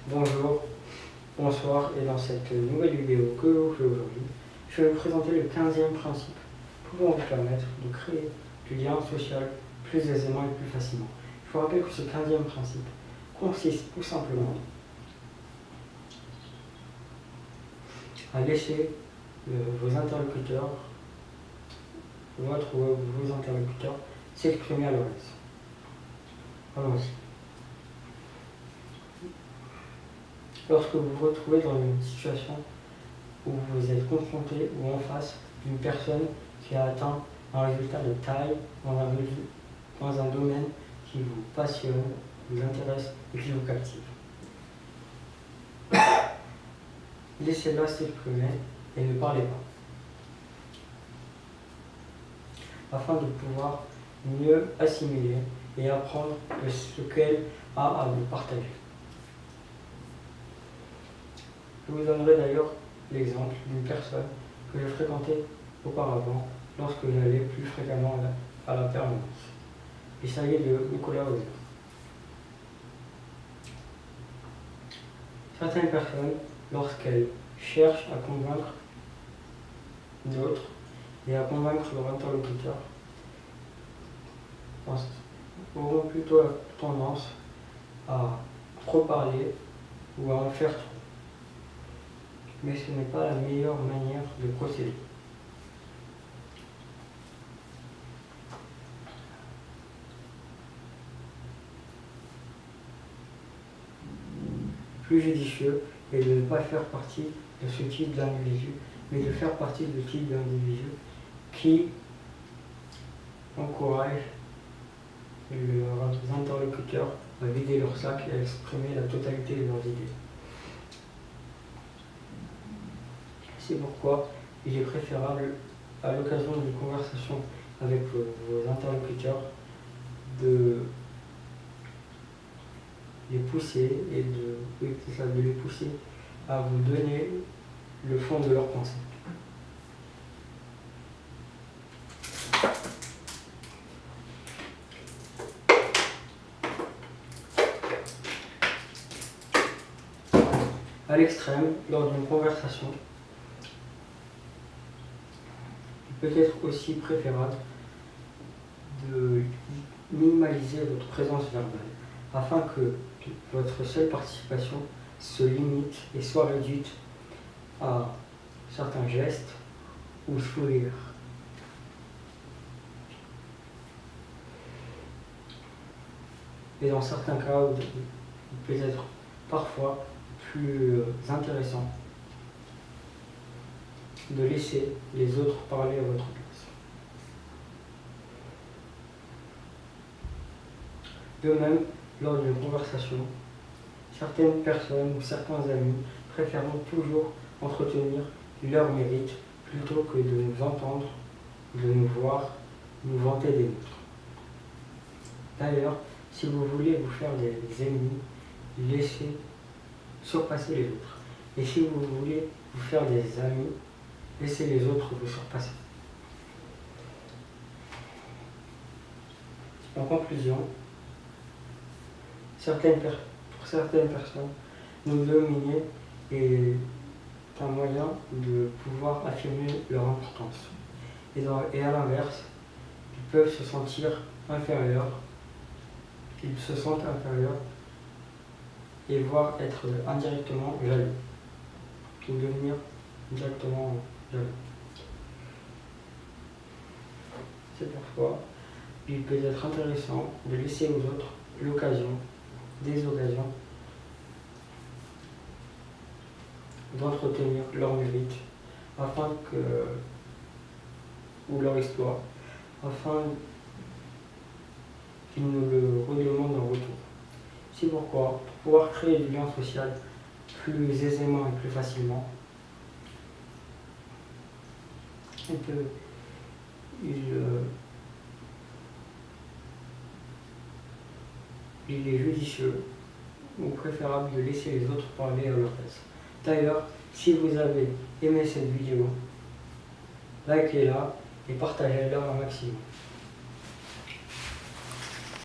Bonjour, bonsoir, et dans cette nouvelle vidéo que je fais aujourd'hui, je vais vous présenter le 15e principe pouvant vous permettre de créer du lien social plus aisément et plus facilement. Je vous rappelle que ce 15e principe consiste tout simplement à laisser vos interlocuteurs, vos interlocuteurs s'exprimer à leur aise. Allons-y. Lorsque vous vous retrouvez dans une situation où vous êtes confronté ou en face d'une personne qui a atteint un résultat de taille dans un domaine qui vous passionne, vous intéresse et qui vous captive. Laissez-la s'exprimer et ne parlez pas, afin de pouvoir mieux assimiler et apprendre ce qu'elle a à vous partager. Je vous donnerai d'ailleurs l'exemple d'une personne que je fréquentais auparavant lorsque j'allais plus fréquemment à la permanence. Il s'agit de Nicolas Hauser. Certaines personnes, lorsqu'elles cherchent à convaincre d'autres et à convaincre leur interlocuteur, auront plutôt tendance à trop parler ou à en faire trop. Mais ce n'est pas la meilleure manière de procéder. Plus judicieux est de ne pas faire partie de ce type d'individu, mais de faire partie de type d'individu qui encourage leurs interlocuteurs à vider leur sac et à exprimer la totalité de leurs idées. C'est pourquoi il est préférable, à l'occasion d'une conversation avec vos interlocuteurs, de les pousser à vous donner le fond de leur pensée. À l'extrême, lors d'une conversation, il peut être aussi préférable de minimaliser votre présence verbale afin que votre seule participation se limite et soit réduite à certains gestes ou sourires. Et dans certains cas, il peut être parfois plus intéressant de laisser les autres parler à votre place. De même, lors d'une conversation, certaines personnes ou certains amis préfèrent toujours entretenir leur mérite plutôt que de nous entendre, de nous voir, nous vanter des nôtres. D'ailleurs, si vous voulez vous faire des ennemis, laissez surpasser les autres. Et si vous voulez vous faire des amis, laissez les autres vous surpasser. En conclusion, pour certaines personnes, nous dominer est un moyen de pouvoir affirmer leur importance. Et à l'inverse, ils peuvent se sentir inférieurs, ils se sentent inférieurs et voire être indirectement jaloux, ou devenir directement jaloux. C'est pourquoi il peut être intéressant de laisser aux autres des occasions d'entretenir leur mérite ou leur histoire, afin qu'ils nous le redemandent en retour. C'est pourquoi, pour pouvoir créer du lien social plus aisément et plus facilement, il est judicieux ou préférable de laisser les autres parler à leur place. D'ailleurs, si vous avez aimé cette vidéo, likez-la et partagez-la un maximum.